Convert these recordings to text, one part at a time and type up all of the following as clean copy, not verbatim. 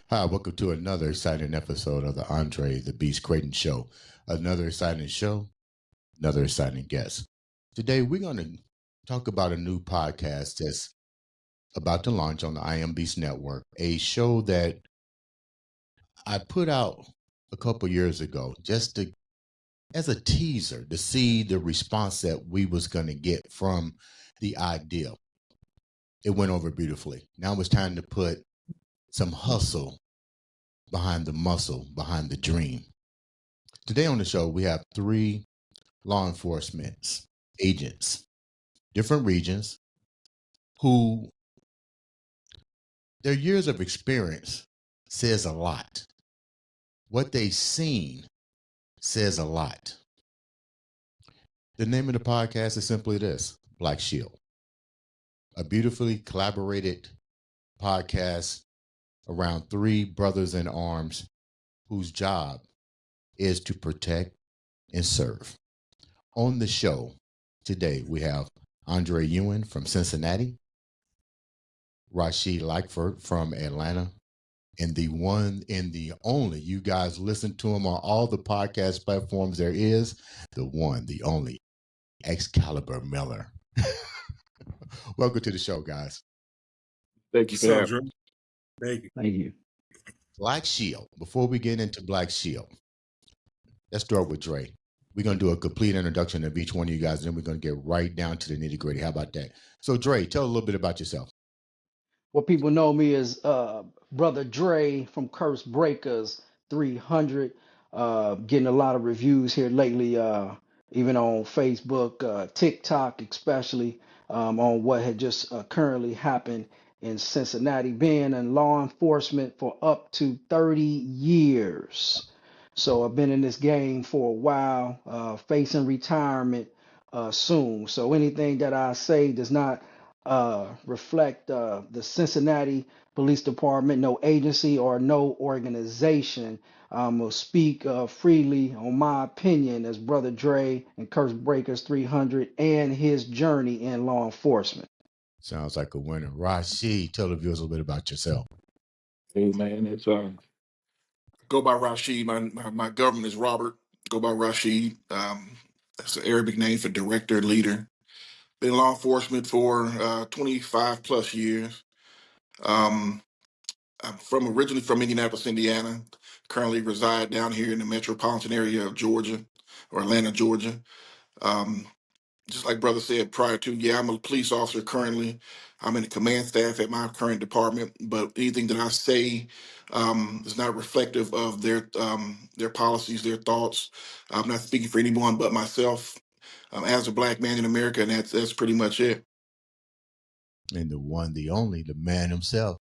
Hi, welcome to another exciting episode of the Andre the Beast Crayton Show. Another exciting show, another exciting guest. Today, we're going to talk about a new podcast that's about to launch on the Iambeast Network, a show that I put out a couple years ago just as a teaser to see the response that we was going to get from the idea. It went over beautifully. Now it's time to put some hustle behind the muscle, behind the dream. Today on the show, we have 3 law enforcement agents, different regions, who their years of experience says a lot. What they've seen says a lot. The name of the podcast is simply this, Black Shield, a beautifully collaborated podcast around 3 brothers in arms whose job is to protect and serve. On the show today, we have Andre Ewing from Cincinnati, Rasheed Lightford from Atlanta, and the one and the only, you guys listen to him on all the podcast platforms there is, the one, the only, Xcalibur Miller. Welcome to the show, guys. Thank you for having me. Thank you. Thank you. Black Shield. Before we get into Black Shield, let's start with Dre. We're going to do a complete introduction of each one of you guys, and then we're going to get right down to the nitty gritty. How about that? So, Dre, tell a little bit about yourself. What people know me as Brother Dre from Curse Breakers 300. Getting a lot of reviews here lately, even on Facebook, TikTok, especially on what had just currently happened in Cincinnati, being in law enforcement for up to 30 years. So I've been in this game for a while, facing retirement soon. So anything that I say does not reflect the Cincinnati Police Department, no agency or no organization. Will speak freely on my opinion as Brother Dre and Curse Breakers 300 and his journey in law enforcement. Sounds like a winner. Rasheed, tell the viewers a little bit about yourself. Hey man, it's Go by Rasheed. My government is Robert. Go by Rasheed. That's an Arabic name for director, leader. Been in law enforcement for 25 plus years. I'm originally from Indianapolis, Indiana. Currently reside down here in the metropolitan area of Georgia, or Atlanta, Georgia. Just like brother said prior to, I'm a police officer currently. I'm in the command staff at my current department, but anything that I say is not reflective of their policies, their thoughts. I'm not speaking for anyone but myself as a Black man in America, and that's pretty much it. And the one, the only, the man himself,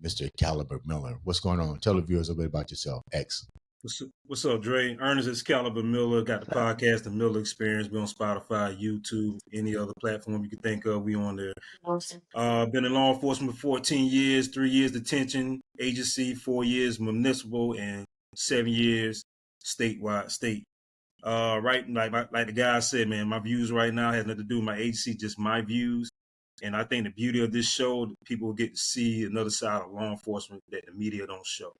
Mr. Xcalibur Miller. What's going on? Tell the viewers a bit about yourself. X. What's up, Dre? Ernest Xcalibur Miller. Got the podcast, The Miller Experience. We on Spotify, YouTube, any other platform you can think of. We on there. Been in law enforcement for 14 years, 3 years detention agency, 4 years municipal, and 7 years statewide. Right, like the guy said, man, my views right now has nothing to do with my agency, just my views. And I think the beauty of this show, people will get to see another side of law enforcement that the media don't show.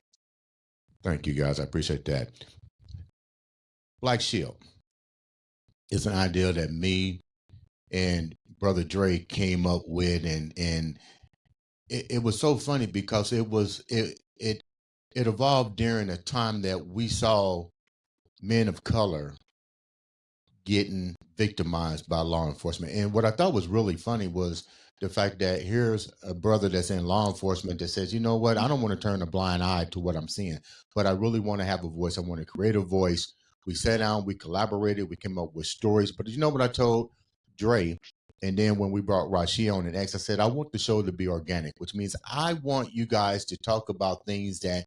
Thank you, guys. I appreciate that. Black Shield is an idea that me and Brother Dre came up with, and it was so funny because it evolved during a time that we saw men of color getting victimized by law enforcement. And what I thought was really funny was the fact that here's a brother that's in law enforcement that says, you know what, I don't want to turn a blind eye to what I'm seeing, but I really want to have a voice. I want to create a voice. We sat down, we collaborated, we came up with stories. But you know what I told Dre? And then when we brought Rasheed on and X, I said, I want the show to be organic, which means I want you guys to talk about things that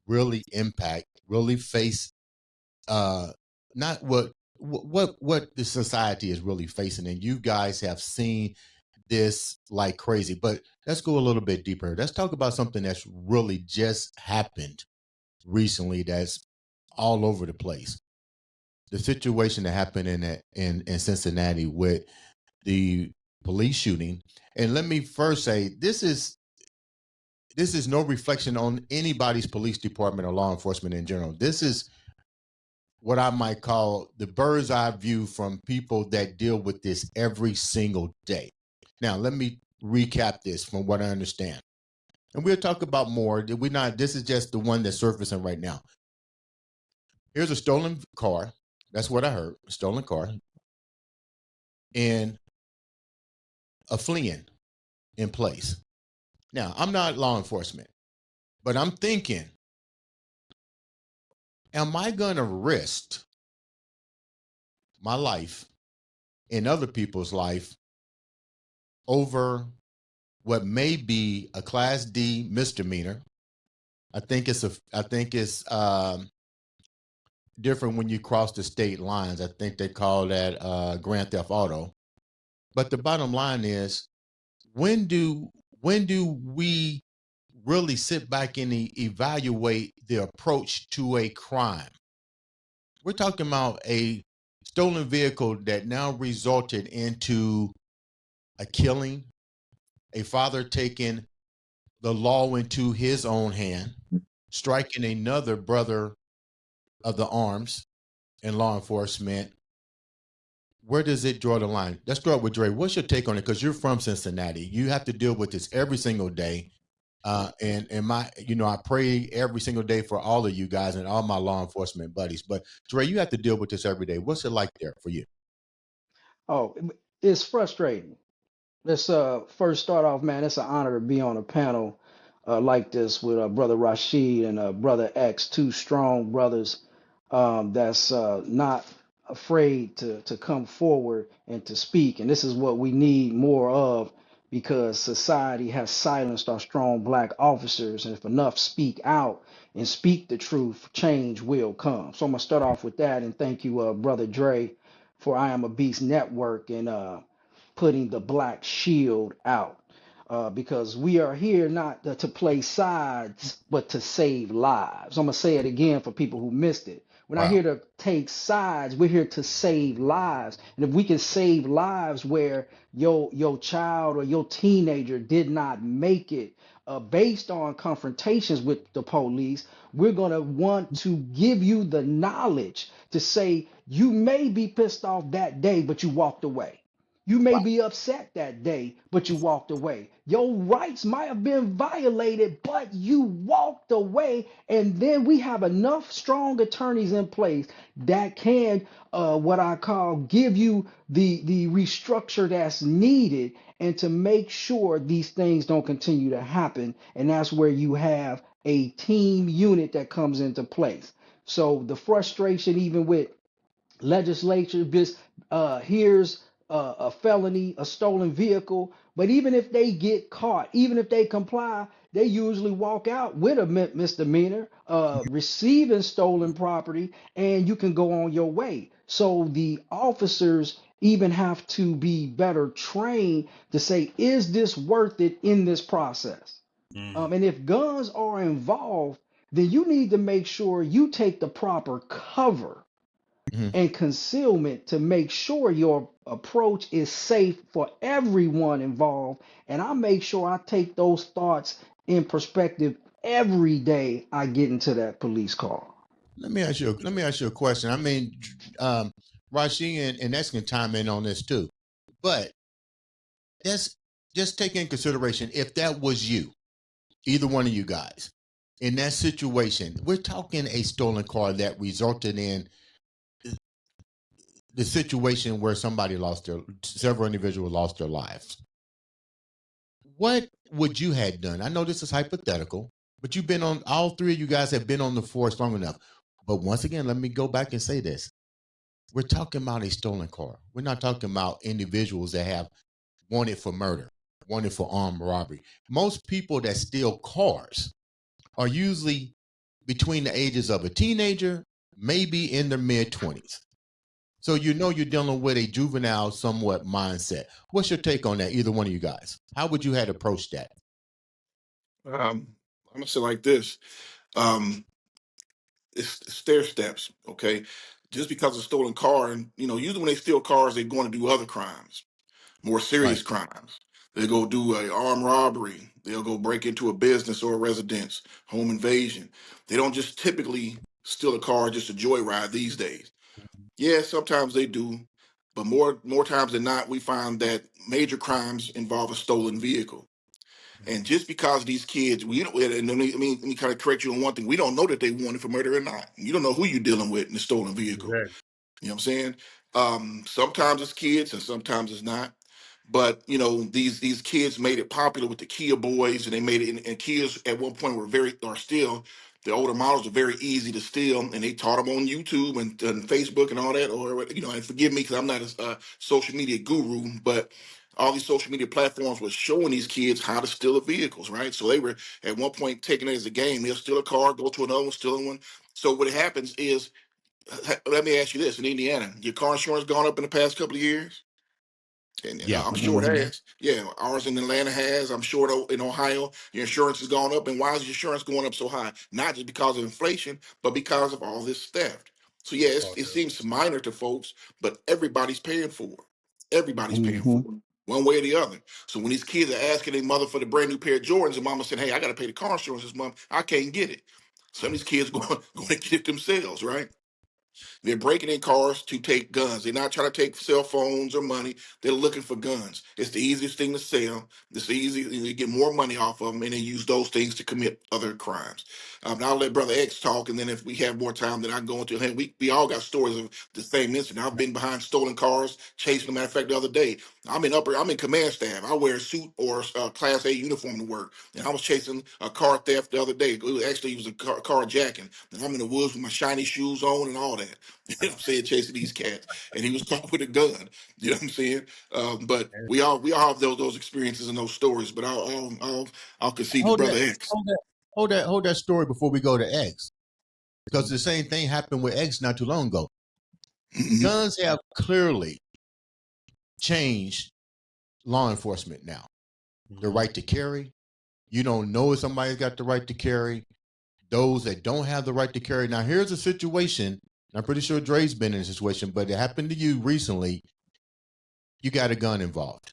really impact, really face not what the society is really facing, and you guys have seen this like crazy. But let's go a little bit deeper. Let's talk about something that's really just happened recently. That's all over the place. The situation that happened in Cincinnati with the police shooting. And let me first say, this is no reflection on anybody's police department or law enforcement in general. This is what I might call the bird's eye view from people that deal with this every single day. Now, let me recap this from what I understand. And we'll talk about more. This is just the one that's surfacing right now. Here's a stolen car. That's what I heard. A stolen car. And a fleeing in place. Now, I'm not law enforcement, but I'm thinking, am I going to risk my life and other people's life over what may be a Class D misdemeanor? I think it's different when you cross the state lines. I think they call that Grand Theft Auto. But the bottom line is, when do we really sit back and evaluate the approach to a crime? We're talking about a stolen vehicle that now resulted into a killing, a father taking the law into his own hand, striking another brother of the arms in law enforcement. Where does it draw the line? Let's start with Dre. What's your take on it? Because you're from Cincinnati. You have to deal with this every single day. And I pray every single day for all of you guys and all my law enforcement buddies. But Dre, you have to deal with this every day. What's it like there for you? Oh, it's frustrating. Let's first start off, man. It's an honor to be on a panel like this with brother Rasheed and brother X, two strong brothers that's not afraid to come forward and to speak. And this is what we need more of, because society has silenced our strong black officers. And if enough speak out and speak the truth, change will come. So I'm gonna start off with that, and thank you, brother Dre, for Iambeast Network and putting the black shield out, because we are here not to play sides, but to save lives. I'm going to say it again for people who missed it. We're not Wow. here to take sides. We're here to save lives. And if we can save lives where your child or your teenager did not make it, based on confrontations with the police, we're going to want to give you the knowledge to say you may be pissed off that day, but you walked away. You may be upset that day, but you walked away. Your rights might have been violated, but you walked away. And then we have enough strong attorneys in place that can, what I call, give you the restructure that's needed, and to make sure these things don't continue to happen. And that's where you have a team unit that comes into place. So the frustration, even with legislature, just here's a felony, a stolen vehicle. But even if they get caught, even if they comply, they usually walk out with a misdemeanor, receiving stolen property, and you can go on your way. So the officers even have to be better trained to say, is this worth it in this process? And if guns are involved, then you need to make sure you take the proper cover and concealment to make sure your approach is safe for everyone involved. And I make sure I take those thoughts in perspective every day I get into that police car. Let me ask you a question. I mean, Rasheed and X can chime in on this too, but that's just take in consideration, if that was you, either one of you guys, in that situation. We're talking a stolen car that resulted in the situation where several individuals lost their lives. What would you have done? I know this is hypothetical, but all three of you guys have been on the force long enough. But once again, let me go back and say this. We're talking about a stolen car. We're not talking about individuals that have wanted for murder, wanted for armed robbery. Most people that steal cars are usually between the ages of a teenager, maybe in their mid-20s. So you know you're dealing with a juvenile somewhat mindset. What's your take on that, either one of you guys? How would you have approached that? I'm gonna say like this. Um, it's stair steps, okay? Just because it's a stolen car, and usually when they steal cars, they're going to do other crimes, more Right. serious crimes. They go do a armed robbery. They'll go break into a business or a residence, home invasion. They don't just typically steal a car just a joyride these days. Yeah, sometimes they do, but more times than not, we find that major crimes involve a stolen vehicle. And just because these kids, we don't, and let me kind of correct you on one thing. We don't know that they wanted for murder or not. You don't know who you're dealing with in a stolen vehicle. Exactly. You know what I'm saying? Sometimes it's kids and sometimes it's not. But these kids made it popular with the Kia boys, and they made it. And Kias at one point are still the older models are very easy to steal, and they taught them on YouTube and Facebook and all that. Or and forgive me because I'm not a social media guru, but all these social media platforms were showing these kids how to steal the vehicles, right? So they were at one point taking it as a game. They'll steal a car, go to another one, steal one. So what happens is, let me ask you this: in Indiana, your car insurance gone up in the past couple of years? And Yeah. I'm sure it Hmm. has. Yeah, ours in Atlanta has. I'm sure in Ohio, your insurance has gone up. And why is your insurance going up so high? Not just because of inflation, but because of all this theft. So yeah, it seems minor to folks, but everybody's paying for it. Everybody's paying Hmm. for it, one way or the other. So when these kids are asking their mother for the brand new pair of Jordans, and mama saying, "Hey, I got to pay the car insurance this month. I can't get it." Some of these kids going to get it themselves, right? They're breaking in cars to take guns. They're not trying to take cell phones or money. They're looking for guns. It's the easiest thing to sell. It's the easy you get more money off of them, and they use those things to commit other crimes. Now I'll let Brother X talk, and then if we have more time, then I can go into. Hey, we all got stories of the same incident. I've been behind stolen cars, chasing them. Matter of fact, the other day, I'm in command staff. I wear a suit or Class A uniform to work, and I was chasing a car theft the other day. It was a carjacking, and I'm in the woods with my shiny shoes on and all that. You know what I'm saying, chasing these cats, and he was caught with a gun. You know what I'm saying? But we all have those experiences and those stories. But I'll concede to Hold that, Brother X. hold that story before we go to X. Because the same thing happened with X not too long ago. Mhm. Guns have clearly changed law enforcement now. The right to carry. You don't know if somebody's got the right to carry. Those that don't have the right to carry. Now, here's a situation. I'm pretty sure Dre's been in a situation, but it happened to you recently. You got a gun involved.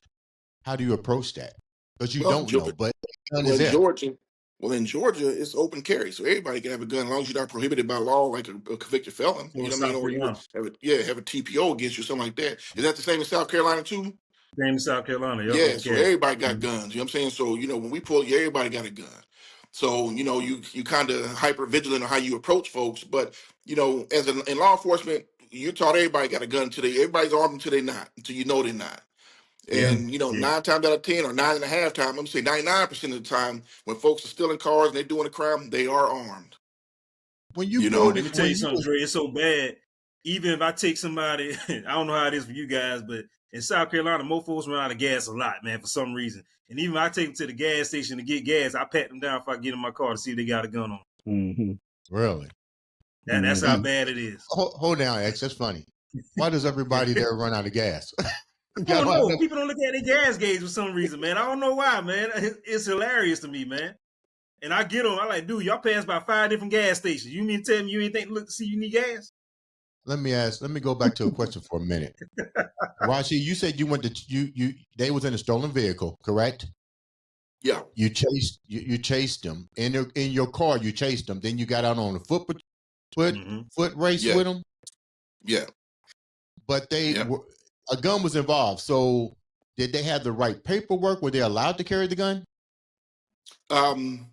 How do you approach that? Because you Well, don't know, but the gun well, is in there. Georgia, in Georgia, it's open carry, so everybody can have a gun as long as you're not prohibited by law, like a convicted felon. So You in know what I mean? South Or you Carolina. have a TPO against you, something like that. Is that the same in South Carolina too? Same in South Carolina. Yep, Yeah, open so carry. everybody got Mhm. guns. You know what I'm saying? So, when we pull, yeah, everybody got a gun. So, you kind of hyper vigilant on how you approach folks. But, in law enforcement, you're taught everybody got a gun until everybody's armed until they're not, until you know they're not. Yeah. And, Yeah. 9 times out of 10 or 9.5 times, I'm gonna say 99% of the time, when folks are stealing cars and they're doing a crime, they are armed. When you You pulled know? Let me it, tell you when you something, was, Dre. It's so bad. Even if I take somebody, I don't know how it is for you guys, but in South Carolina, most folks run out of gas a lot, man, for some reason. And even if I take them to the gas station to get gas, I pat them down if I get in my car to see if they got a gun on. Hmm. really? That's Now, how bad it is. hold down, X. That's funny. Why does everybody there run out of gas? I Y'all don't don't have know. enough. People don't look at their gas gauge for some reason, man. I don't know why, man. It's hilarious to me, man. And I get them. I like, dude, y'all pass by 5 different gas stations. You mean to tell me you ain't think to look to see you need gas? Let me go back to a question for a minute. Rasheed, you said you went to they was in a stolen vehicle, correct? Yeah, You chased them in your car. You chased them. Then you got out on a Mm-hmm. foot race yeah, with them. yeah, But yeah. a gun was involved. So did they have the right paperwork? Were they allowed to carry the gun? Um,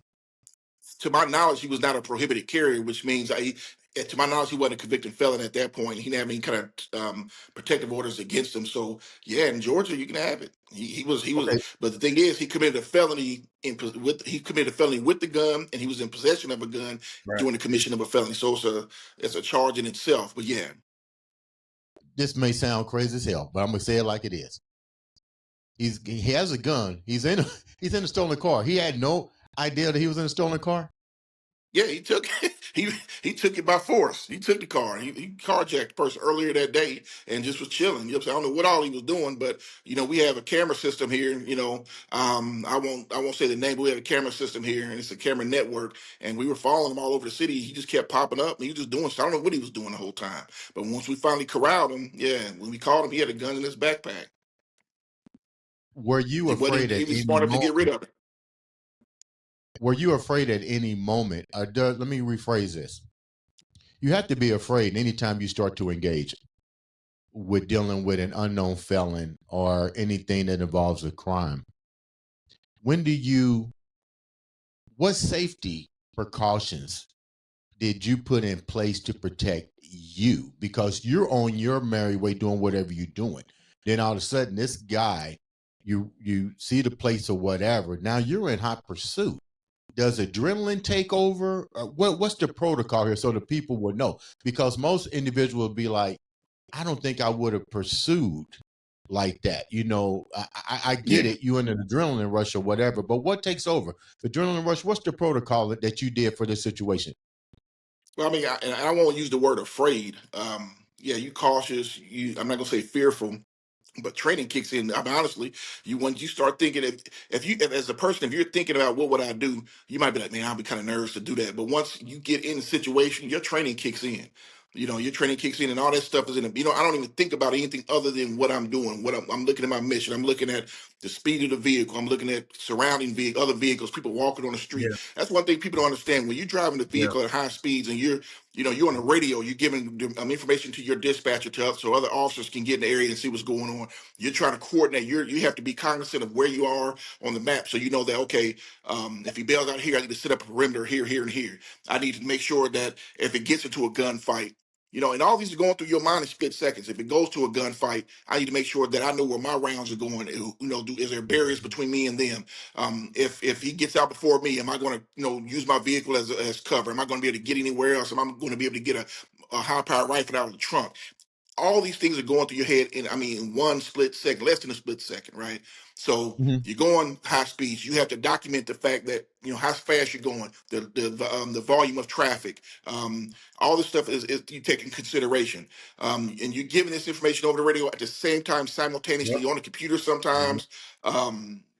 to my knowledge, he was not a prohibited carrier, which means to my knowledge, he wasn't a convicted felon at that point. He didn't have any kind of protective orders against him. So yeah, in Georgia, you can have it. He was, Okay, but the thing is, he committed a felony with the gun, and he was in possession of a gun Right. during the commission of a felony. So it's a charge in itself. But yeah, this may sound crazy as hell, but I'm gonna say it like it is. He has a gun. He's in a stolen car. He had no idea that he was in a stolen car. Yeah, he took he took it by force. He took the car. He carjacked the person earlier that day and just was chilling. You know what I'm saying? I don't know what all he was doing, but we have a camera system here. I won't say the name, but we have a camera system here, and it's a camera network. And we were following him all over the city. He just kept popping up, and he was just doing stuff. I don't know what he was doing the whole time. But once we finally corralled him, yeah, when we called him, he had a gun in his backpack. Were you He afraid wasn't. at He was any smart enough to get rid moment? of it. Were you afraid at any moment? Let me rephrase this. You have to be afraid anytime you start to engage with dealing with an unknown felon or anything that involves a crime. What safety precautions did you put in place to protect you? Because you're on your merry way doing whatever you're doing. Then all of a sudden, this guy, you see the place or whatever. Now you're in hot pursuit. Does adrenaline take over? What's the protocol here so the people will know? Because most individuals will be like, I don't think I would have pursued like that. I get Yeah. it. You in an adrenaline rush or whatever, but what takes over? The adrenaline rush, what's the protocol that you did for this situation? Well, I mean, and I won't use the word afraid. Yeah, you cautious. I'm not gonna say fearful, but training kicks in. I mean, honestly, once you start thinking, if as a person, if you're thinking about what would I do, you might be like, man, I'll be kind of nervous to do that. But once you get in the situation, your training kicks in. Your training kicks in, and all that stuff is in it. I don't even think about anything other than what I'm doing. What I'm looking at my mission. I'm looking at the speed of the vehicle. I'm looking at surrounding other vehicles, people walking on the street. Yeah, That's one thing people don't understand. When you're driving the yeah, vehicle at high speeds and you're on the radio, you're giving information to your dispatcher so other officers can get in the area and see what's going on. You're trying to coordinate. You have to be cognizant of where you are on the map, so you know that okay, if he bails out here, I need to set up a perimeter here, here, and here. I need to make sure that if it gets into a gunfight, and all these are going through your mind in split seconds. If it goes to a gunfight, I need to make sure that I know where my rounds are going. Is there barriers between me and them? If he gets out before me, am I going to use my vehicle as cover? Am I going to be able to get anywhere else? Am I going to be able to get a high powered rifle out of the trunk? All these things are going through your head in one split second, less than a split second, right? So Mm-hmm. you're going high speeds. You have to document the fact that how fast you're going, the volume of traffic, all this stuff is you take in consideration, and you're giving this information over the radio at the same time yep. simultaneously on the computer. Mhm. Sometimes,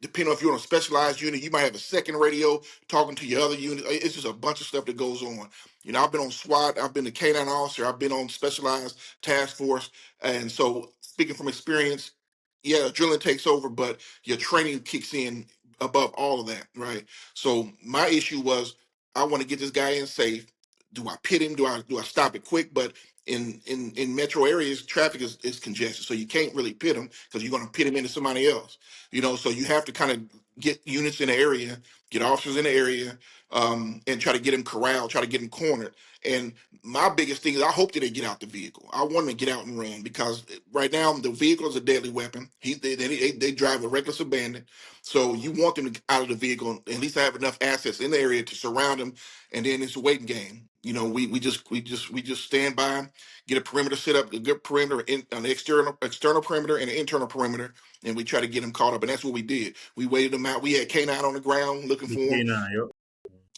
depending on if you're on a specialized unit, you might have a second radio talking to your other unit. It's just a bunch of stuff that goes on. I've been on SWAT, I've been a canine officer, I've been on specialized task force. And so, speaking from experience, yeah, adrenaline takes over, but your training kicks in above all of that, right? So my issue was, I want to get this guy in safe. Do I pit him? Do I stop it quick? But in metro areas, traffic is congested, so you can't really pit him because you're going to pit him into somebody else. So you have to kind of get units in the area, get officers in the area, and try to get him corralled, try to get him cornered. And my biggest thing is I hope that they get out the vehicle. I want them to get out and run because right now the vehicle is a deadly weapon. They drive with reckless abandon. So you want them to get out of the vehicle and at least have enough assets in the area to surround them. And then it's a waiting game. We just stand by, get a perimeter set up, a good perimeter, an external perimeter and an internal perimeter, and we try to get them caught up. And that's what we did. We waited them out. We had K9 on the ground looking The for them. K9, yep.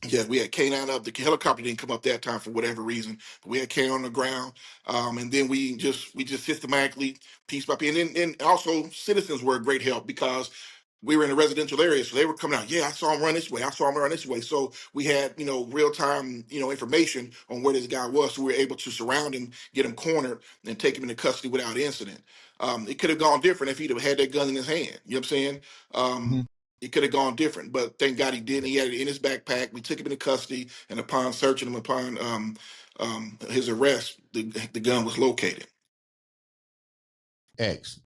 Yeah, we had K9 up. The helicopter didn't come up that time for whatever reason. But we had K on the ground, and then we just systematically piece by piece. And also citizens were a great help because we were in a residential area, so they were coming out. Yeah, I saw him run this way. I saw him run this way. So we had real time information on where this guy was, so we were able to surround him, get him cornered, and take him into custody without incident. It could have gone different if he'd have had that gun in his hand. You know what I'm saying? Mm-hmm. It could have gone different, but thank God he didn't. He had it in his backpack. We took him into custody, and upon searching him, upon his arrest, the gun was located. X,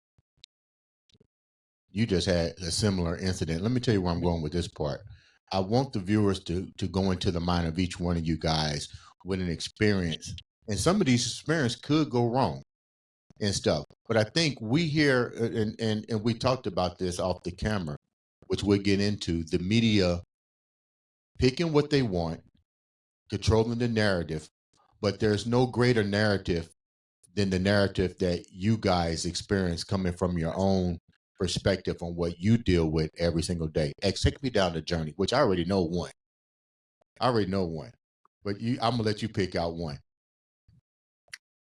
you just had a similar incident. Let me tell you where I'm going with this part. I want the viewers to go into the mind of each one of you guys with an experience. And some of these experiences could go wrong and stuff. But I think we here, and we talked about this off the camera, which we'll get into, the media picking what they want, controlling the narrative, but there's no greater narrative than the narrative that you guys experience coming from your own perspective on what you deal with every single day. X, take me down the journey, which I already know one. But I'm gonna let you pick out one.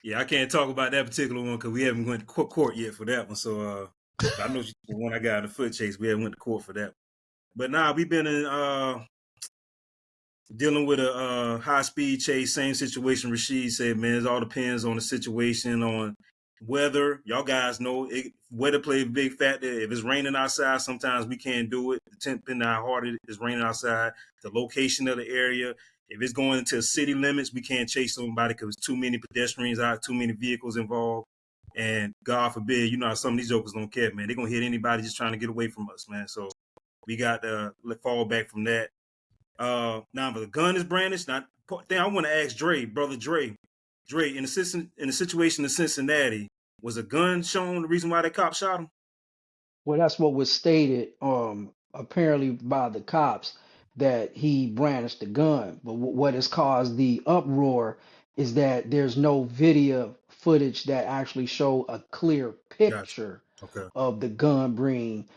Yeah, I can't talk about that particular one because we haven't went to court yet for that one. So I know the one I got in the foot chase. We haven't went to court for that. But nah, we've been in dealing with a high speed chase. Same situation. Rasheed said, man, it all depends on the situation, on weather. Y'all guys know weather plays a big factor. If it's raining outside, sometimes we can't do it. Depending on how hard it is raining outside, the location of the area. If it's going into city limits, we can't chase somebody because too many pedestrians out, too many vehicles involved. And God forbid, you know how some of these jokers don't care, man. They're going to hit anybody just trying to get away from us, man. So we got to fall back from that. Now, if the gun is brandished, I want to ask Dre, brother Dre, in the situation in Cincinnati, was a gun shown the reason why the cop shot him? Well, that's what was stated, apparently by the cops, that he brandished the gun. But what has caused the uproar is that there's no video footage that actually show a clear Gotcha. picture Okay. of the gun being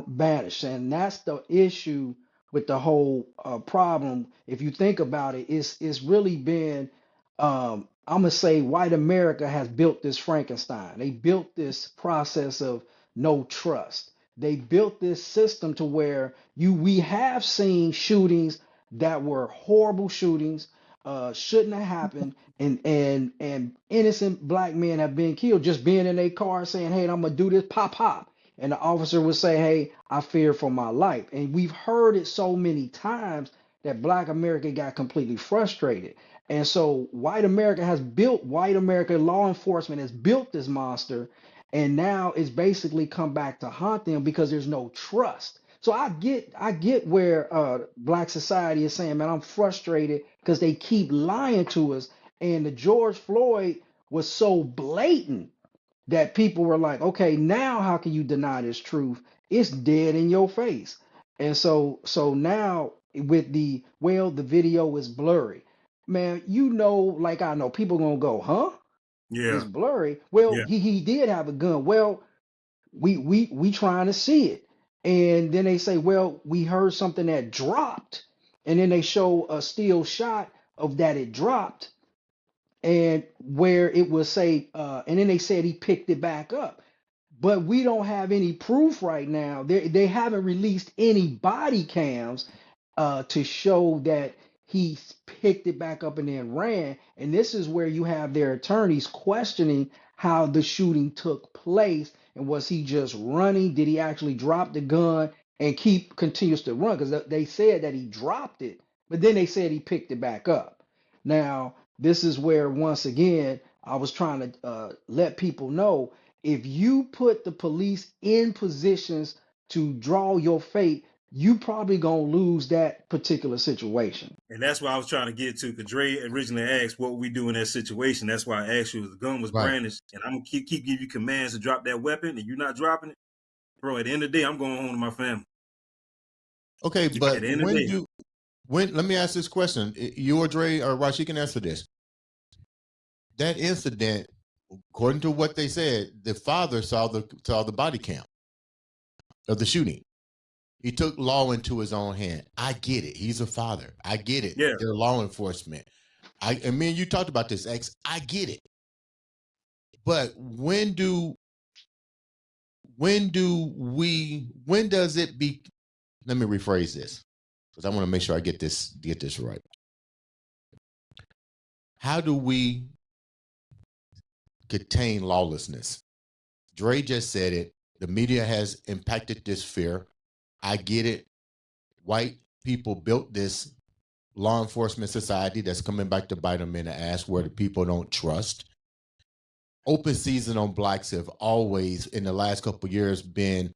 banished, and that's the issue with the whole problem. If you think about it, it's really been I'm gonna say white America has built this Frankenstein. They built this process of no trust. They built this system to where we have seen shootings that were horrible shootings, shouldn't have happened, and innocent black men have been killed just being in a car saying, "Hey, I'm gonna do this, pop pop," and the officer would say, "Hey, I fear for my life." And we've heard it so many times that black America got completely frustrated. And so white America law enforcement has built this monster, and now it's basically come back to haunt them because there's no trust. So I get where black society is saying, man, I'm frustrated because they keep lying to us. And the George Floyd was so blatant that people were like, okay, now how can you deny this truth? It's dead in your face. And so now with the video is blurry. Man, like I know, people gonna go, huh? It's Yeah. blurry. Well, Yeah. he did have a gun. Well, we trying to see it. And then they say, well, we heard something that dropped. And then they show a still shot of that it dropped and where it was say, and then they said he picked it back up. But we don't have any proof right now. They haven't released any body cams to show that he picked it back up and then ran. And this is where you have their attorneys questioning how the shooting took place. And was he just running? Did he actually drop the gun and continues to run? Because they said that he dropped it, but then they said he picked it back up. Now, this is where once again I was trying to let people know, if you put the police in positions to draw your fate, you probably gonna lose that particular situation. And that's what I was trying to get to. Because Dre originally asked what we do in that situation. That's why I asked you if the gun was Right. brandished. And I'm gonna keep giving you commands to drop that weapon, and you're not dropping it, bro. At the end of the day, I'm going home to my family. Okay, At but the end of the day, let me ask this question. You or Dre or Rashi can answer this. That incident, according to what they said, the father saw the body cam of the shooting. He took law into his own hand. I get it. He's a father. I get it. Yeah. They're law enforcement. And me and you talked about this, X. I get it. But when does it be? Let me rephrase this, because I want to make sure I get this right. How do we contain lawlessness? Dre just said it. The media has impacted this fear. I get it. White people built this law enforcement society that's coming back to bite them in the ass, where the people don't trust. Open season on blacks have always, in the last couple of years, been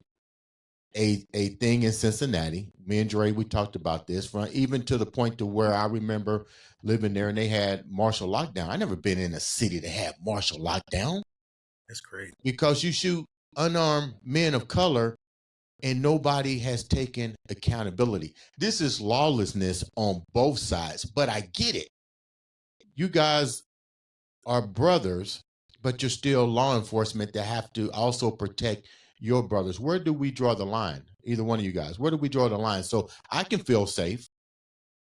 a thing in Cincinnati. Me and Dre, we talked about this, even to the point to where I remember living there and they had martial lockdown. I never been in a city that had martial lockdown. That's crazy. Because you shoot unarmed men of color and nobody has taken accountability. This is lawlessness on both sides, but I get it. You guys are brothers, but you're still law enforcement that have to also protect your brothers. Where do we draw the line? Either one of you guys, where do we draw the line? So I can feel safe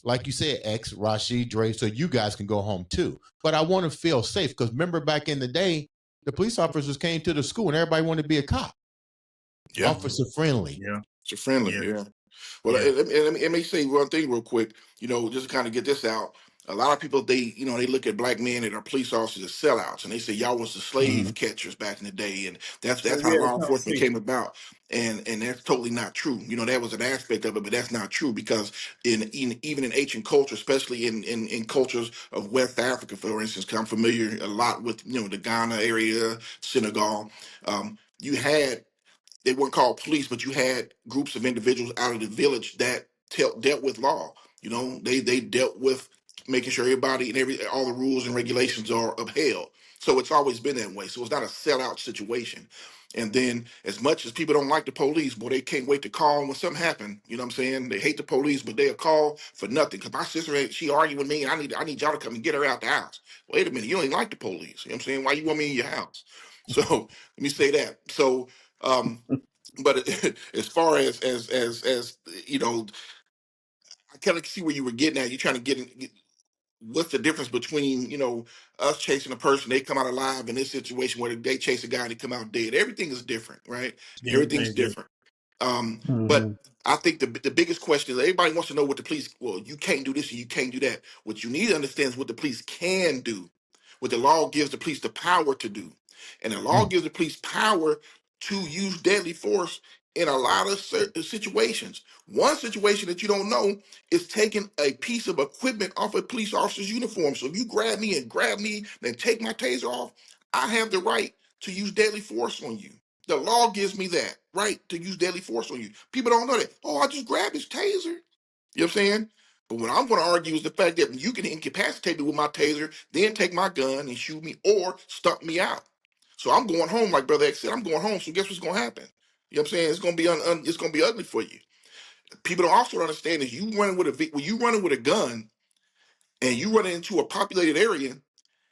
like you said, X, Rasheed, Dre, so you guys can go home too. But I want to feel safe because remember back in the day, the police officers came to the school and everybody wanted to be a cop. Yeah. Officer friendly. Yeah. It's friendly. Yeah. Well, Yeah. let me say one thing real quick. Just to kind of get this out. A lot of people they look at black men that are police officers as sellouts, and they say y'all was the slave catchers back in the day, and that's Oh how yeah, law enforcement conversation. came about. And that's totally not true. That was an aspect of it, but that's not true because even in ancient culture, especially in cultures of West Africa, for instance, 'cause I'm familiar a lot with the Ghana area, Senegal. You had they weren't called police, but you had groups of individuals out of the village that dealt with law. They dealt with making sure everybody and all the rules and regulations are upheld. So it's always been that way. So it's not a sellout situation. And then, as much as people don't like the police, boy, they can't wait to call when something happens. You know what I'm saying? They hate the police, but they'll call for nothing. Because my sister, she argued with me, and I need y'all to come and get her out the house. Wait a minute, you don't even like the police. You know what I'm saying? Why you want me in your house? So let me say that. So but as far as I kind of see where you were getting at. You're trying to what's the difference between us chasing a person, they come out alive, in this situation where they chase a guy and they come out dead. Everything is different, right? Yeah, Everything's everything's different. different. Mm-hmm. But I think the biggest question is everybody wants to know what the police. Well, you can't do this and you can't do that. What you need to understand is what the police can do, what the law gives the police the power to do, and the law gives the police power to use deadly force in a lot of certain situations. One situation that you don't know is taking a piece of equipment off a police officer's uniform. So if you grab me and take my taser off, I have the right to use deadly force on you. The law gives me that right to use deadly force on you. People don't know that. Oh, I just grabbed his taser. You know what I'm saying? But what I'm going to argue is the fact that you can incapacitate me with my taser, then take my gun and shoot me or stump me out. So I'm going home, like Brother X said. I'm going home. So guess what's going to happen? You know what I'm saying? It's going to be it's going to be ugly for you. People don't also understand is when you running with a gun and you running into a populated area.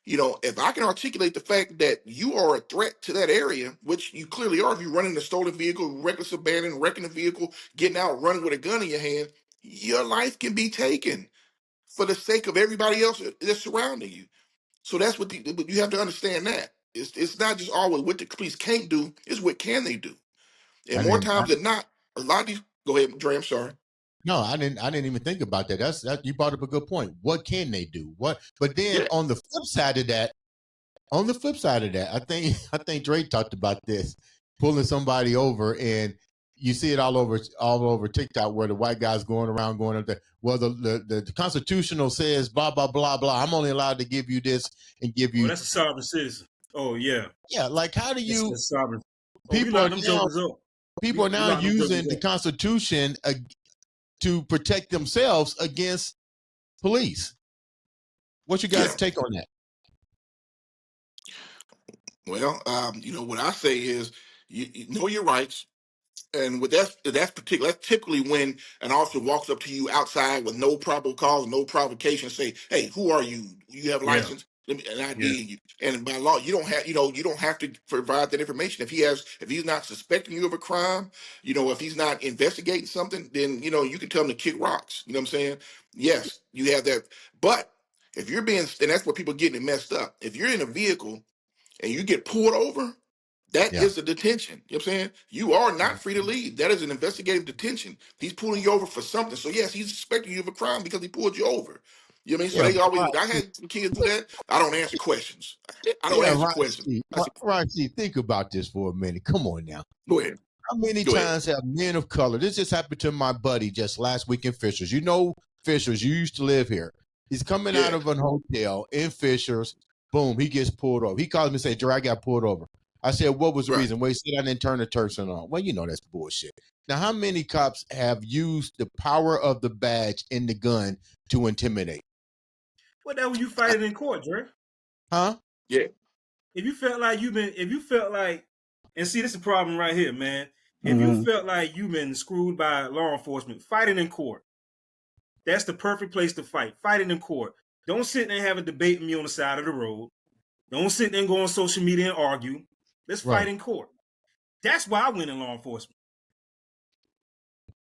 If I can articulate the fact that you are a threat to that area, which you clearly are, if you're running a stolen vehicle, reckless abandon, wrecking a vehicle, getting out, running with a gun in your hand, your life can be taken for the sake of everybody else that's surrounding you. So that's what you have to understand that. It's not just always what the police can't do, it's what can they do. And I more didn't. times than not, a lot of these, go ahead, Dre, I'm sorry. No, I didn't. I didn't even think about that. That you brought up a good point. What can they do? But then Yeah, on the flip side of that, I think Drake talked about this, pulling somebody over, and you see it all over TikTok where the white guy's going around going up there. Well, the constitutional says blah blah blah blah. I'm only allowed to give you this and give Oh, you that's a sovereign citizen. Oh yeah. yeah. Like how do It's you a sovereign. Oh, we people are lock them now jokers up. people are We now lock them jokers using the up. Constitution to protect themselves against police. What's your guys' yeah. take on that? Well, what I say is you know your rights. And with that's typically when an officer walks up to you outside with no probable cause, no provocation, say, "Hey, who are you? You have a Yeah. license? Let me an Yeah. ID you." And by law, you don't have to provide that information. If he's not suspecting you of a crime, if he's not investigating something, then you can tell him to kick rocks. You know what I'm saying? Yes, you have that. But if you're and that's where people getting it messed up. If you're in a vehicle and you get pulled over, that Yeah. is a detention. You know what I'm saying? You are not free to leave. That is an investigative detention. He's pulling you over for something. So yes, he's suspecting you of a crime because he pulled you over. You know what I mean? So Yeah. they always, I had some kids do that. I don't answer questions. I don't Yeah, answer right. questions. I said, Right. Think about this for a minute. Come on now. go ahead. How many Go ahead. times have men of color? This just happened to my buddy just last week in Fishers. You know Fishers, you used to live here. He's coming out Yeah, of an hotel in Fishers. Boom, he gets pulled over. He calls me and says, Dre, I got pulled over. I said, what was the right. reason? Well, he said I didn't turn the Turkson on. Well, that's bullshit. Now, how many cops have used the power of the badge in the gun to intimidate? What the hell were you fighting in court, Dre? Huh? Yeah, If you felt like and see, this is the problem right here, man. If you Mm-hmm. felt like you've been screwed by law enforcement, fighting in court. That's the perfect place to fight. Fighting in court. Don't sit there and have a debate with me on the side of the road. Don't sit there and go on social media and argue. Let's fight Right. in court. That's why I went in law enforcement.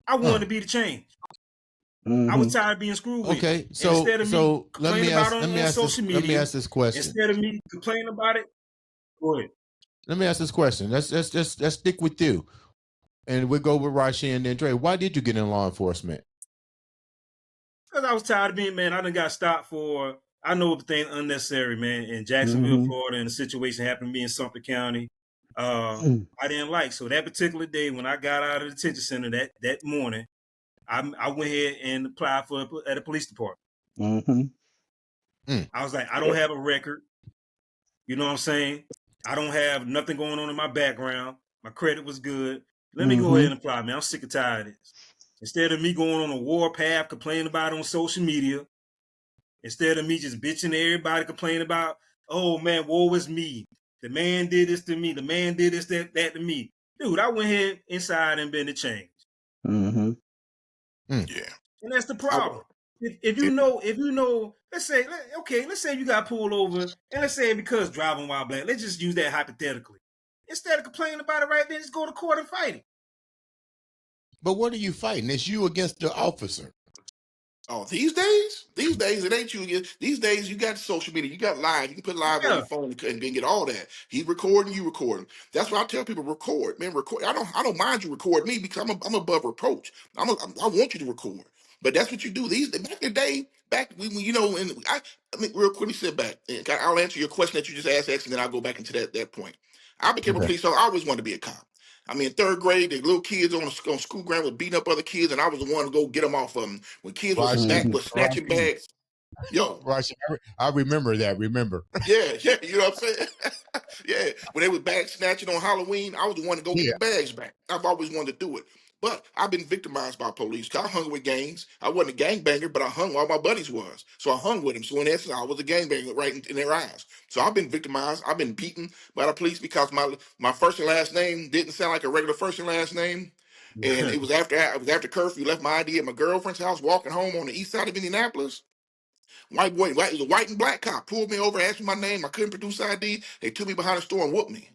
I wanted Huh. to be the change. I was Mm-hmm. tired of being screwed with. Okay, And so instead of me so complaining about it on social let me media, ask this question. instead of me complaining about it, go ahead. Let me ask this question. Let's stick with you, and we'll go with Rasheed and then Dre. Why did you get in law enforcement? Because I was tired of being, man, I done got stopped for, I know the thing unnecessary, man, in Jacksonville, Mm-hmm. Florida, and the situation happened to me in Sumter County. Mm-hmm. I didn't like. So that particular day when I got out of the detention center that morning, I went ahead and applied at a police department. Mm-hmm. I was like, I don't have a record. You know what I'm saying? I don't have nothing going on in my background. My credit was good. Let me go ahead and apply, man. I'm sick and tired of this. Instead of me going on a war path, complaining about it on social media, instead of me just bitching to everybody, complaining about, oh man, woe is me. The man did this to me. The man did this, that to me. Dude, I went ahead inside and been the change. Mm-hmm. Yeah. And that's the I, problem. If you know, let's say you got pulled over, and let's say because driving while black, let's just use that hypothetically. Instead of complaining about it right then, just go to court and fight it. But what are you fighting? It's you against the officer. Oh, these days it ain't you. These days you got social media, you got live. You can put live on Yeah. your phone and get all that. He's recording, you recording. That's why I tell people record, man. Record. I don't mind you record me because I'm above reproach. I want you to record. But that's what you do. Back in the day, back when you know, and I mean, real quick, let me sit back. And I'll answer your question that you just asked, and then I'll go back into that point. I became a Okay. police officer. I always wanted to be a cop. I mean, in third grade, the little kids on school ground was beating up other kids, and I was the one to go get them off of them. When kids Rasheed, was snatching bags, yo, Rasheed, I remember that. Remember? yeah, you know what I'm saying? Yeah, when they was bag snatching on Halloween, I was the one to go get Yeah. the bags back. I've always wanted to do it. But I've been victimized by police. 'Cause I hung with gangs. I wasn't a gangbanger, but I hung while my buddies was. So I hung with them. So in essence, I was a gangbanger right in their eyes. So I've been victimized. I've been beaten by the police because my first and last name didn't sound like a regular first and last name. And it was after curfew. Left my ID at my girlfriend's house, walking home on the east side of Indianapolis. White boy, it was a white and black cop, pulled me over, asked me my name. I couldn't produce ID. They took me behind the store and whooped me.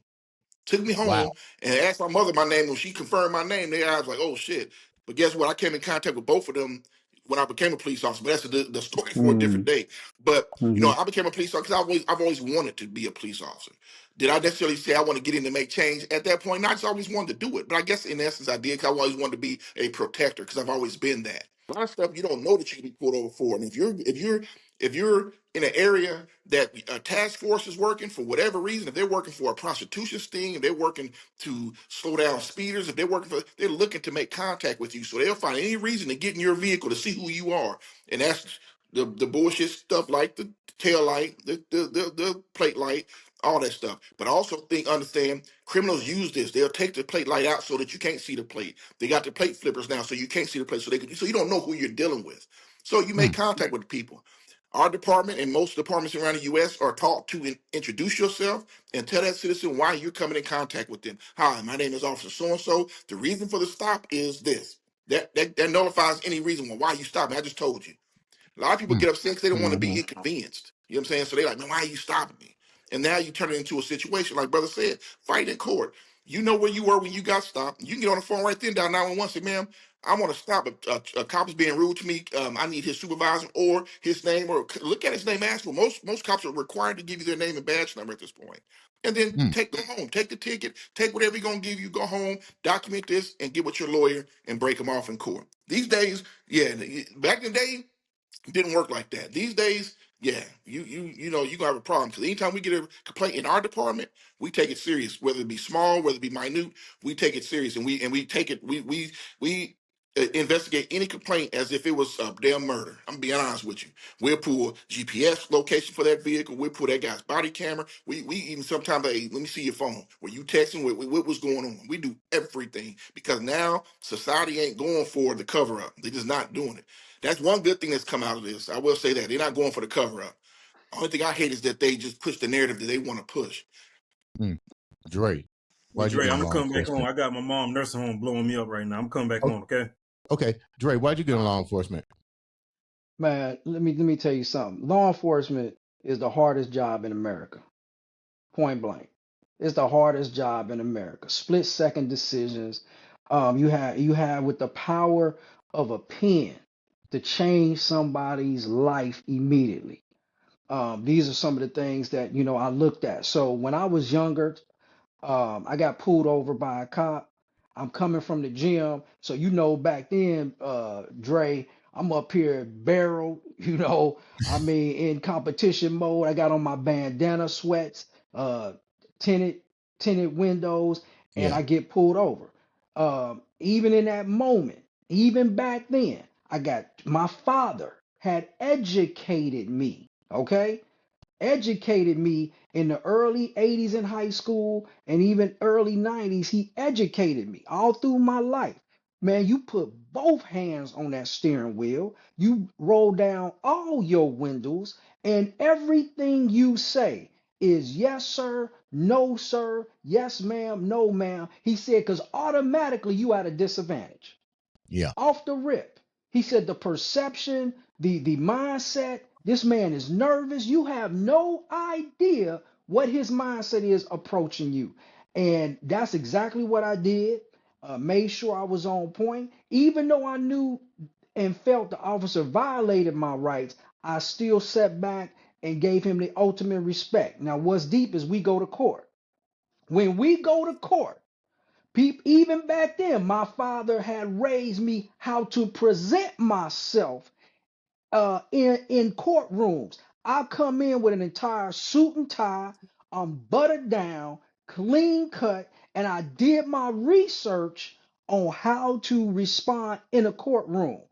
Took me Wow. home and asked my mother my name. When she confirmed my name, their eyes like, oh shit. But guess what? I came in contact with both of them when I became a police officer. But that's the story for a different day. But you know, Mm-hmm. I became a police officer because I've always wanted to be a police officer. Did I necessarily say I want to get in to make change at that point? No, I just always wanted to do it. But I guess in essence I did because I always wanted to be a protector because I've always been that. A lot of stuff you don't know that you can be pulled over for. And if you're in an area that a task force is working for whatever reason, if they're working for a prostitution sting, if they're working to slow down speeders, if they're looking to make contact with you. So they'll find any reason to get in your vehicle to see who you are. And that's the bullshit stuff like the tail light, the plate light, all that stuff. But I also understand criminals use this. They'll take the plate light out so that you can't see the plate. They got the plate flippers now so you can't see the plate so you don't know who you're dealing with. So you make contact with the people. Our department and most departments around the U.S. are taught to introduce yourself and tell that citizen why you're coming in contact with them. Hi, my name is Officer So-and-so. The reason for the stop is this. That nullifies any reason why you stopped me. I just told you. A lot of people get upset because they don't want to be Mm-hmm. inconvenienced. You know what I'm saying? So they're like, man, why are you stopping me? And now you turn it into a situation, like brother said, fight in court. You know where you were when you got stopped. You can get on the phone right then, down 911, say, ma'am, I want to stop. A cop is being rude to me. I need his supervisor or his name, or look at his name, ask for. Most cops are required to give you their name and badge number at this point. And then go home, take the ticket, take whatever you're going to give you, go home, document this, and get with your lawyer and break them off in court. These days, yeah, back in the day, didn't work like that. These days, yeah, you know you gonna have a problem because anytime we get a complaint in our department, we take it serious. Whether it be small, whether it be minute, we take it serious, and we take it. We investigate any complaint as if it was a damn murder. I'm being honest with you. We'll pull GPS location for that vehicle. We'll pull that guy's body camera. We even sometimes, hey, let me see your phone. Were you texting? What was going on? We do everything because now society ain't going for the cover up. They're just not doing it. That's one good thing that's come out of this. I will say that they're not going for the cover up. Only thing I hate is that they just push the narrative that they want to push. Dre, Well, why'd you Dre, get I'm in gonna law come back home. enforcement? I got my mom nursing home blowing me up right now. I'm coming back O- home, okay? Okay, Dre, why'd you get in law enforcement? Man, let me tell you something. Law enforcement is the hardest job in America. Point blank. It's the hardest job in America. Split second decisions. You have with the power of a pen, to change somebody's life immediately. These are some of the things that I looked at. So when I was younger, I got pulled over by a cop. I'm coming from the gym. So, back then, Dre, I'm up here barrel, I mean, in competition mode. I got on my bandana sweats, uh, tinted, tinted windows, and Yeah. I get pulled over. Even in that moment, even back then, my father had educated me. Okay, educated me in the early 80s in high school and even early 90s. He educated me all through my life. Man, you put both hands on that steering wheel, you roll down all your windows, and everything you say is yes, sir, no, sir, yes, ma'am, no, ma'am. He said, because automatically you at a disadvantage Yeah. off the rip. He said the perception, the mindset, this man is nervous. You have no idea what his mindset is approaching you. And that's exactly what I did. Made sure I was on point. Even though I knew and felt the officer violated my rights, I still sat back and gave him the ultimate respect. Now, what's deep is we go to court. When we go to court, even back then, my father had raised me how to present myself in courtrooms. I come in with an entire suit and tie. I'm buttered down, clean cut, and I did my research on how to respond in a courtroom.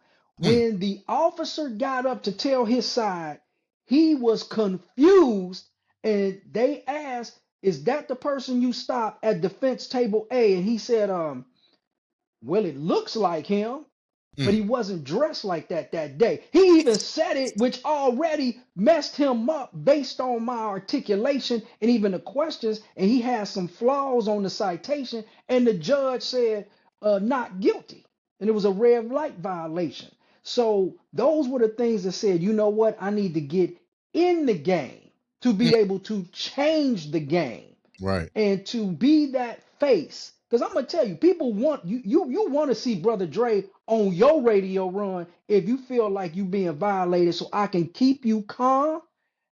Mm. When the officer got up to tell his side, he was confused, and they asked, "Is that the person you stopped at defense table A?" And he said, "Well, it looks like him." But Mm. he wasn't dressed like that day. He even said it, which already messed him up based on my articulation and even the questions. And he had some flaws on the citation. And the judge said, not guilty. And it was a red light violation. So those were the things that said, you know what? I need to get in the game to Mm. be able to change the game Right. and to be that face. Because I'm gonna tell you, people want you want to see Brother Dre on your radio run if you feel like you being violated, so I can keep you calm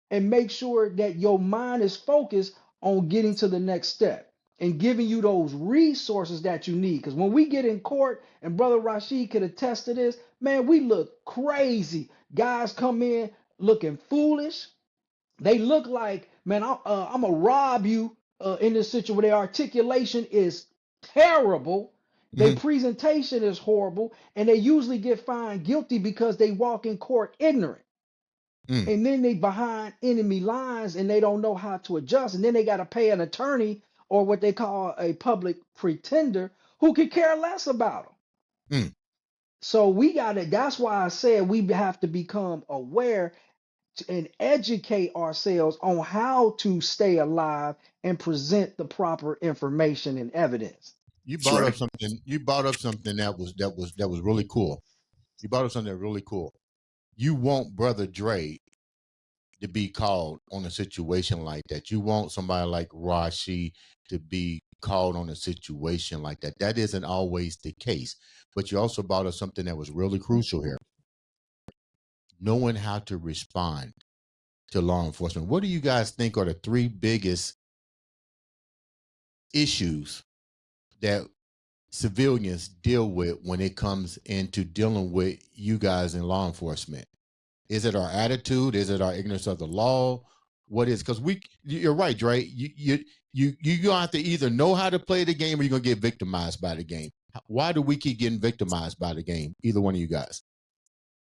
and make sure that your mind is focused on getting to the next step and giving you those resources that you need. Because when we get in court, and Brother Rasheed could attest to this, man, we look crazy. Guys come in looking foolish. They look like, man, I'm gonna rob you in this situation where their articulation is terrible, their Mm. presentation is horrible, and they usually get found guilty because they walk in court ignorant. Mm. And then they behind enemy lines and they don't know how to adjust. And then they got to pay an attorney or what they call a public pretender who could care less about them. Mm. So we got to, that's why I said we have to become aware and educate ourselves on how to stay alive and present the proper information and evidence. You That's brought up right. something. You brought up something that was really cool. You brought up something that really cool. You want Brother Dre to be called on a situation like that. You want somebody like Rashi to be called on a situation like that. That isn't always the case. But you also brought up something that was really crucial here. Knowing how to respond to law enforcement. What do you guys think are the three biggest issues that civilians deal with when it comes into dealing with you guys in law enforcement? Is it our attitude? Is it our ignorance of the law? What is? Because you're right, Dre. You gonna have to either know how to play the game or you're gonna get victimized by the game. Why do we keep getting victimized by the game? Either one of you guys.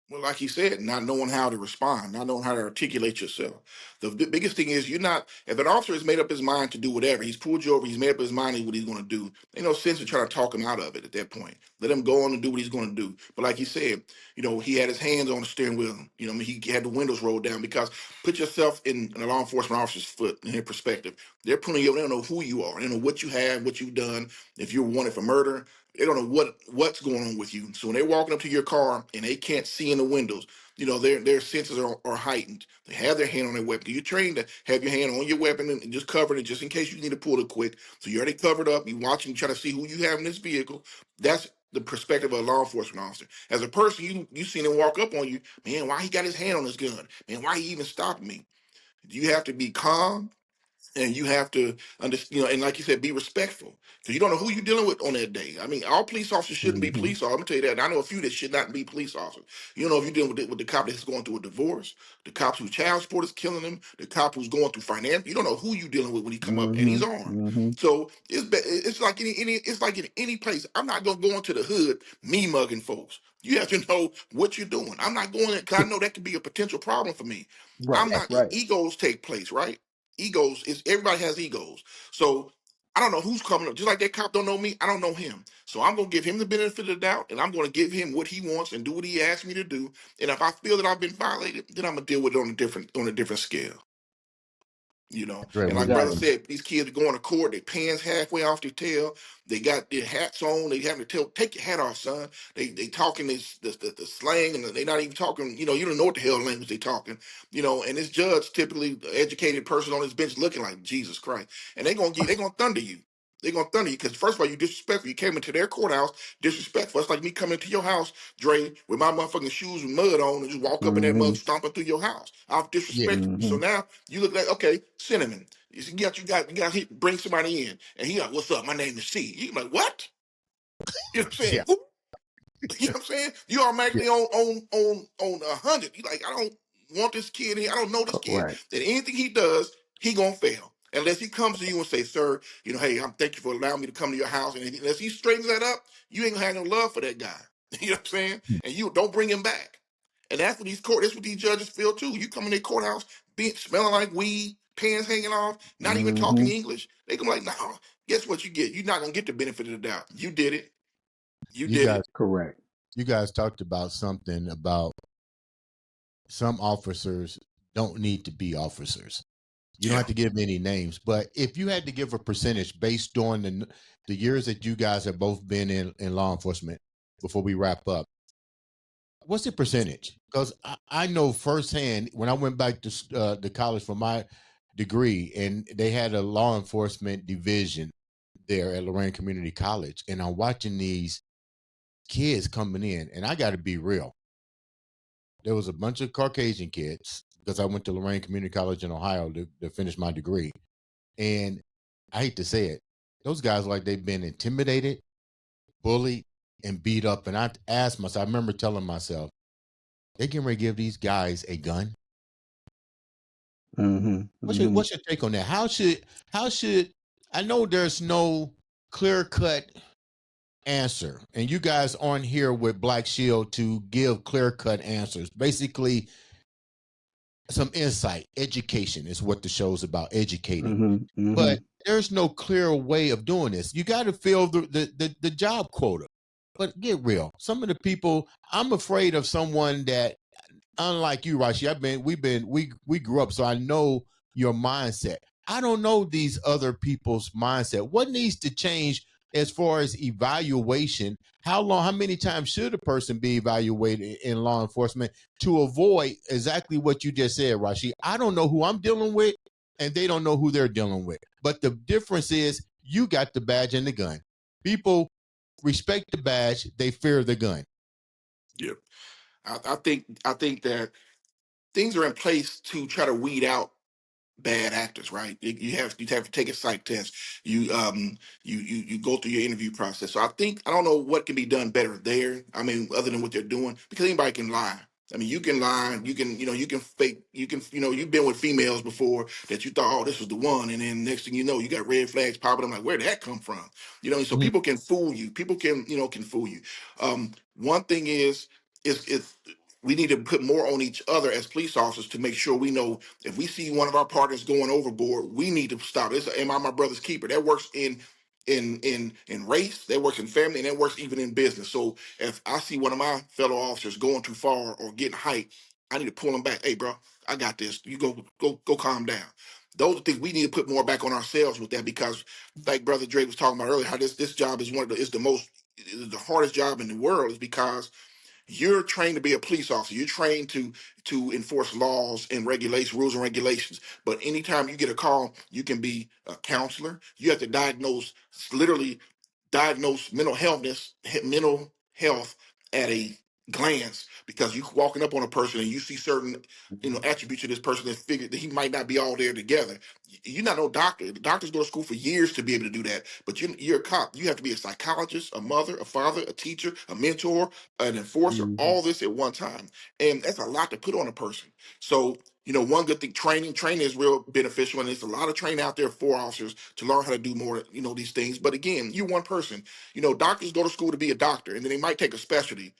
Well, like you said, not knowing how to respond, not knowing how to articulate yourself. The biggest thing is you're not, if an officer has made up his mind to do whatever, he's pulled you over, he's made up his mind what he's going to do. Ain't no sense in trying to talk him out of it at that point. Let him go on and do what he's going to do. But like you said, he had his hands on the steering wheel. He had the windows rolled down because put yourself in a law enforcement officer's foot in their perspective. They're pulling you over. They don't know who you are. They don't know what you have, what you've done. If you're wanted for murder, they don't know what's going on with you. So when they're walking up to your car and they can't see in the windows, their senses are heightened. They have their hand on their weapon. You're trained to have your hand on your weapon and just cover it just in case you need to pull it quick. So you're already covered up. You watching, trying to see who you have in this vehicle. That's the perspective of a law enforcement officer. As a person, you seen him walk up on you, man, why he got his hand on his gun? Man, why he even stopped me? You have to be calm, and you have to understand, and like you said, be respectful, because you don't know who you're dealing with on that day. I mean, all police officers shouldn't be police officers. I'm gonna tell you that. And I know a few that should not be police officers. You don't know if you're dealing with the cop that's going through a divorce, the cop whose child support is killing him, the cop who's going through finance. You don't know who you're dealing with when he come up and he's armed. So it's like it's like in any place. I'm not gonna go into the hood me mugging folks. You have to know what you're doing. I'm not going because I know that could be a potential problem for me. Right, I'm not. right. Egos take place, right? Egos is everybody has egos. So I don't know who's coming up. Just like that cop don't know me, I don't know him. So I'm gonna give him the benefit of the doubt, and I'm gonna give him what he wants and do what he asked me to do. And if I feel that I've been violated, then I'm gonna deal with it on a different scale. Dre, And what like do you brother think? Exactly. said, these kids are going to court, their pants halfway off their tail, they got their hats on, they having to tell, take your hat off, son. They talking this the slang, and they're not even talking, you don't know what the hell language they talking, and this judge, typically the educated person on his bench, looking like Jesus Christ. And they gonna thunder you. They're gonna thunder you because first of all, you disrespectful. You came into their courthouse disrespectful. It's like me coming to your house, Dre, with my motherfucking shoes with mud on, and just walk up in that mud stomping through your house. I've Yeah, disrespected you. So now you look like, okay, Cinnamon. You got bring somebody in, and he like, what's up? My name is C. You like, what? You know what I'm saying? yeah, Who? You know what I'm saying? You yeah. automatically on 100. You like, I don't want this kid here. I don't know this kid. Correct. That anything he does, he gonna fail. Unless he comes to you and say, sir, hey, I'm thank you for allowing me to come to your house. And unless he straightens that up, you ain't gonna have no love for that guy. You know what I'm saying? And you don't bring him back. And that's what these judges feel too. You come in their courthouse, smelling like weed, pants hanging off, not even talking English. They come like, no, guess what you get? You're not gonna get the benefit of the doubt. You did it. You You did guys, it. Correct. you guys talked about something about some officers don't need to be officers. You don't Yeah. have to give any names, but if you had to give a percentage based on the years that you guys have both been in law enforcement, before we wrap up, what's the percentage? Because I know firsthand when I went back to college for my degree, and they had a law enforcement division there at Lorraine Community College, and I'm watching these kids coming in, and I got to be real. There was a bunch of Caucasian kids because I went to Lorraine Community College in Ohio to finish my degree. And I hate to say it, those guys like they've been intimidated, bullied, and beat up. And I asked myself, I remember telling myself, they can ready to give these guys a gun. What's your take on that? How should I know there's no clear cut answer, and you guys aren't here with Black Shield to give clear cut answers. Basically, some insight, education is what the show's about, educating. But there's no clear way of doing this. You got to fill the job quota. But get real. Some of the people, I'm afraid of someone that, unlike you, Rashi, we grew up, so I know your mindset. I don't know these other people's mindset. What needs to change as far as evaluation? How many times should a person be evaluated in law enforcement to avoid exactly what you just said, Rashi? I don't know who I'm dealing with, and they don't know who they're dealing with. But the difference is you got the badge and the gun. People respect the badge, they fear the gun. Yep. I think that things are in place to try to weed out bad actors, right? You have to take a psych test. You go through your interview process. So I don't know what can be done better there. I mean, other than what they're doing, because anybody can lie. I mean, you can lie, you can fake, you've been with females before that you thought, oh, this was the one, and then next thing you know, you got red flags popping up. Like, where did that come from? So Mhm. people can fool you. People can fool you. One thing is we need to put more on each other as police officers to make sure we know if we see one of our partners going overboard, we need to stop. This am I my brother's keeper? That works in race, that works in family, and that works even in business. So if I see one of my fellow officers going too far or getting hyped, I need to pull them back. Hey, bro, I got this. You go calm down. Those are things we need to put more back on ourselves with that, because like Brother Dre was talking about earlier, how this job is the hardest job in the world, is because you're trained to be a police officer. You're trained to enforce laws and regulations, rules and regulations. But anytime you get a call, you can be a counselor. You have to literally diagnose mental health at a glance, because you walking up on a person and you see certain attributes of this person that figure that he might not be all there together. You're not no doctor. The doctors go to school for years to be able to do that. But you're a cop. You have to be a psychologist, a mother, a father, a teacher, a mentor, an enforcer, all this at one time. And that's a lot to put on a person. So, one good thing, training is real beneficial. And there's a lot of training out there for officers to learn how to do more, these things. But again, you're one person. Doctors go to school to be a doctor, and then they might take a specialty.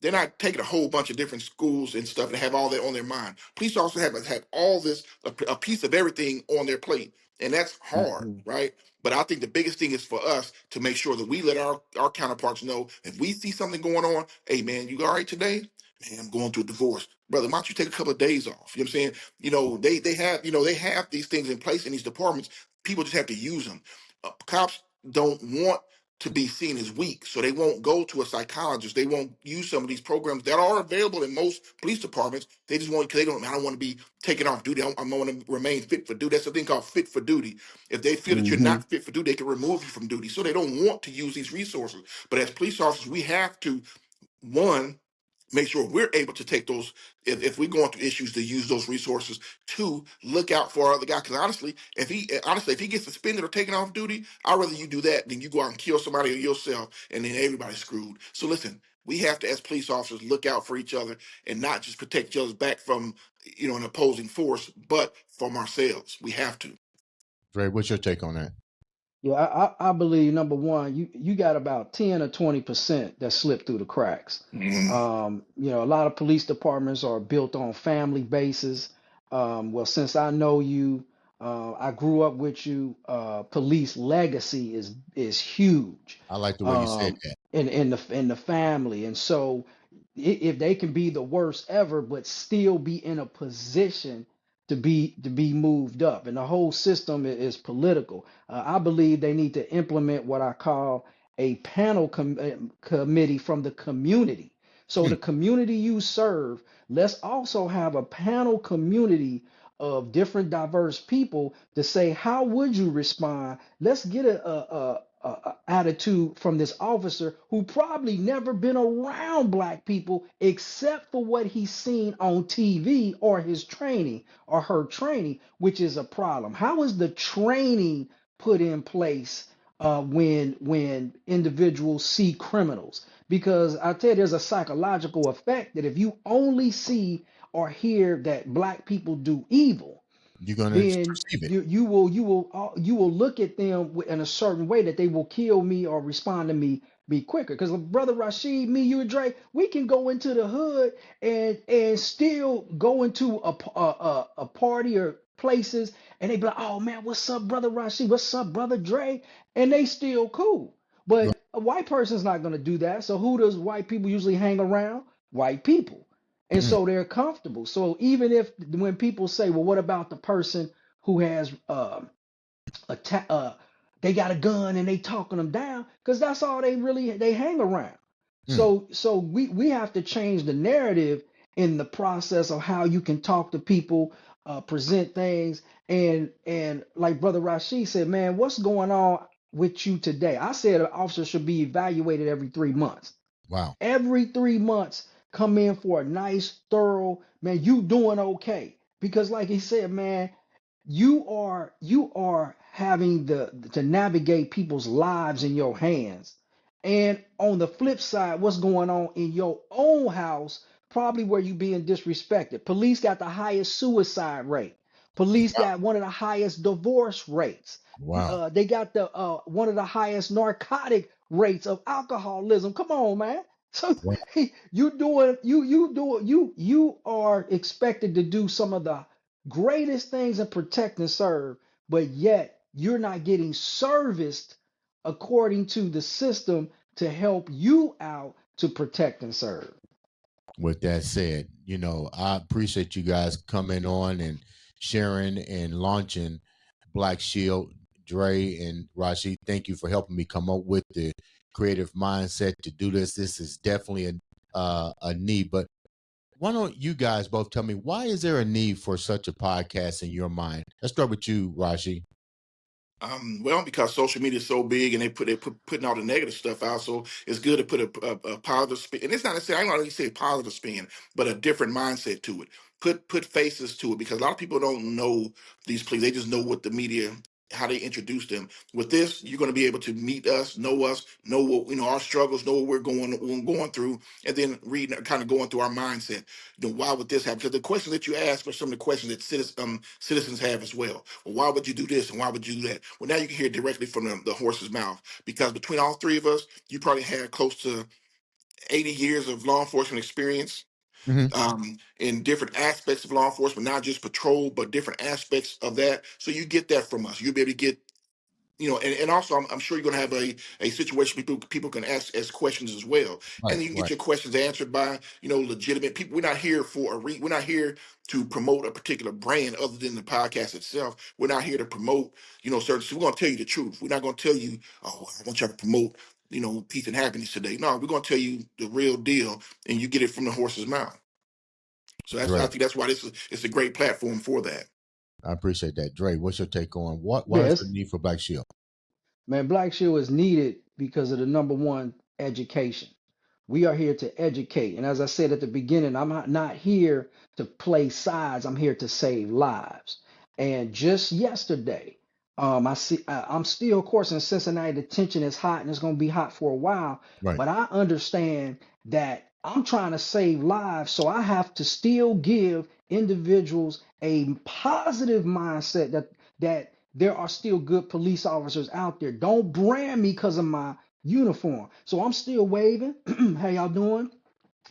They're not taking a whole bunch of different schools and stuff and have all that on their mind. Police officers have all this, a piece of everything on their plate. And that's hard, right? But I think the biggest thing is for us to make sure that we let our counterparts know if we see something going on, hey, man, you all right today? Man, I'm going through a divorce. Brother, why don't you take a couple of days off? You know what I'm saying? They have these things in place in these departments. People just have to use them. Cops don't want to be seen as weak, so they won't go to a psychologist. They won't use some of these programs that are available in most police departments. They just want, because I don't want to be taken off duty. I want to remain fit for duty. That's the thing called fit for duty. If they feel that you're not fit for duty, they can remove you from duty. So they don't want to use these resources. But as police officers, we have to, one, make sure we're able to take those, if we're going through issues, to use those resources. Two, look out for our other guy, because honestly, if he gets suspended or taken off duty, I'd rather you do that than you go out and kill somebody or yourself, and then everybody's screwed. So listen, we have to, as police officers, look out for each other and not just protect each other's back from an opposing force, but from ourselves. We have to. Dre, what's your take on that? Yeah, I believe number one, you got about 10 or 20% that slip through the cracks. A lot of police departments are built on family basis. Well, since I know you, I grew up with you. Police legacy is huge. I like the way you said that. In the family, and so if they can be the worst ever, but still be in a position to be moved up, and the whole system is political. I believe they need to implement what I call a panel committee from the community. So the community you serve, let's also have a panel community of different diverse people to say, how would you respond? Let's get a attitude from this officer who probably never been around black people except for what he's seen on TV or his training or her training, which is a problem. How is the training put in place when individuals see criminals? Because I tell you, there's a psychological effect that if you only see or hear that black people do evil, You're going to then perceive it. you will look at them in a certain way that they will kill me or respond to me be quicker. Because brother Rasheed, me, you, and Dre, we can go into the hood and still go into a party or places, and they be like, oh man, what's up, brother Rasheed? What's up, brother Dre? And they still cool. Right. But a white person's not gonna do that. So who does white people usually hang around? White people. And Mm. so they're comfortable. So even if when people say, well, what about the person who has they got a gun and they talking them down, because that's all they hang around. Mm. So we have to change the narrative in the process of how you can talk to people, present things, and like brother Rashid said, man, what's going on with you today? I said an officer should be evaluated every 3 months. Wow. Every 3 months, come in for a nice, thorough, man, you doing okay. Because like he said, man, you are having to navigate people's lives in your hands. And on the flip side, what's going on in your own house, probably where you being disrespected. Police got the highest suicide rate. Police got one of the highest divorce rates. Wow. They got the one of the highest narcotic rates of alcoholism. Come on, man. So Wow. you are expected to do some of the greatest things in protect and serve, but yet you're not getting serviced according to the system to help you out to protect and serve. With that said, I appreciate you guys coming on and sharing and launching Black Shield. Dre and Rasheed, thank you for helping me come up with the creative mindset to do this. This is definitely a need. But why don't you guys both tell me, why is there a need for such a podcast in your mind? Let's start with you, Rasheed. Well, because social media is so big and putting all the negative stuff out, so it's good to put a positive spin. And it's not necessarily, I don't really say positive spin, but a different mindset to it. Put faces to it, because a lot of people don't know these police. They just know what the media, how they introduce them. With this, you're going to be able to meet us, know what our struggles, know what we're going through, and then reading, kind of going through our mindset. Why would this happen? Because the questions that you ask are some of the questions that citizens have as well. Well, why would you do this and why would you do that? Well, now you can hear directly from the horse's mouth, because between all three of us, you probably had close to 80 years of law enforcement experience, Mm-hmm. in different aspects of law enforcement, not just patrol, but different aspects of that. So you get that from us. You'll be able to get, and also I'm sure you're going to have a situation people can ask questions as well, and Right, then you can get right. your questions answered by legitimate people. We're not here we're not here to promote a particular brand other than the podcast itself. We're not here to promote certain. So we're going to tell you the truth. We're not going to tell you, oh, I want you to promote peace and happiness today. No, we're going to tell you the real deal, and you get it from the horse's mouth. So I Dre, think that's why it's a great platform for that. I appreciate that. Dre, what's your take on why is Yes, the need for Black Shield? man, Black Shield is needed because of the number one, education. We are here to educate. And as I said at the beginning, I'm not here to play sides. I'm here to save lives. And just yesterday, I'm still, of course, in Cincinnati. The tension is hot and it's going to be hot for a while. Right. But I understand that I'm trying to save lives. So I have to still give individuals a positive mindset that there are still good police officers out there. Don't brand me because of my uniform. So I'm still waving. How y'all doing?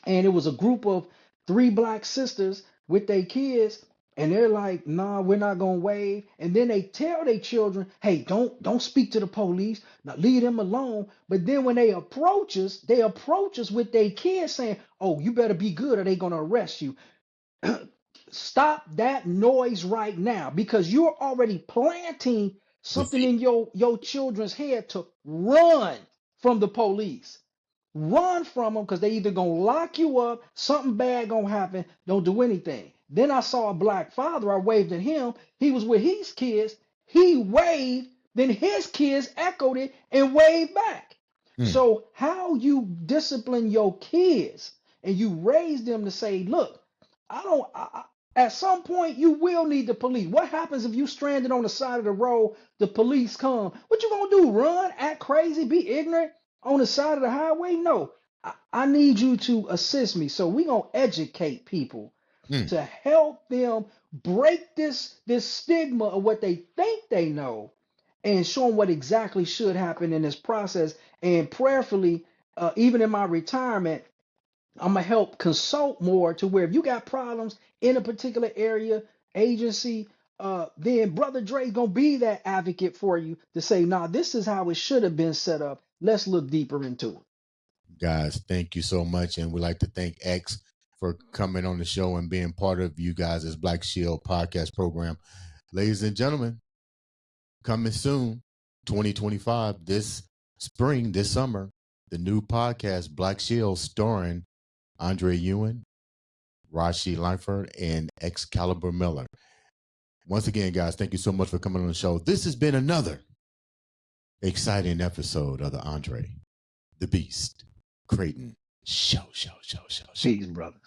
And it was a group of three black sisters with their kids, and they're like, "Nah, we're not gonna wave." And then they tell their children, "Hey, don't speak to the police. Now leave them alone." But then when they approach us with their kids saying, "Oh, you better be good, or they gonna arrest you." Stop that noise right now, because you're already planting The something feet. in your children's head to run from the police. Run from them, because they either gonna lock you up, something bad gonna happen, don't do anything. Then I saw a black father, I waved at him, he was with his kids, he waved, then his kids echoed it and waved back. Mm. So how you discipline your kids and you raise them to say, look, I don't. At some point, you will need the police. What happens if you stranded on the side of the road? The police come. What you gonna do? Run? Act crazy? Be ignorant on the side of the highway? No. I need you to assist me. So we gonna educate people Mm. to help them break this stigma of what they think they know, and show them what exactly should happen in this process. And prayerfully, even in my retirement, I'm gonna help consult more to where if you got problems in a particular area, agency, then Brother Dre gonna be that advocate for you to say, nah, this is how it should have been set up. Let's look deeper into it. Guys, thank you so much. And we'd like to thank X for coming on the show and being part of you guys' Black Shield podcast program. Ladies and gentlemen, coming soon, 2025, this spring, this summer, the new podcast, Black Shield, starring Andre Ewing, Rasheed Lightford, and Xcalibur Miller. Once again, guys, thank you so much for coming on the show. This has been another exciting episode of the Andre, the Beast, Crayton Show. Peace, brothers.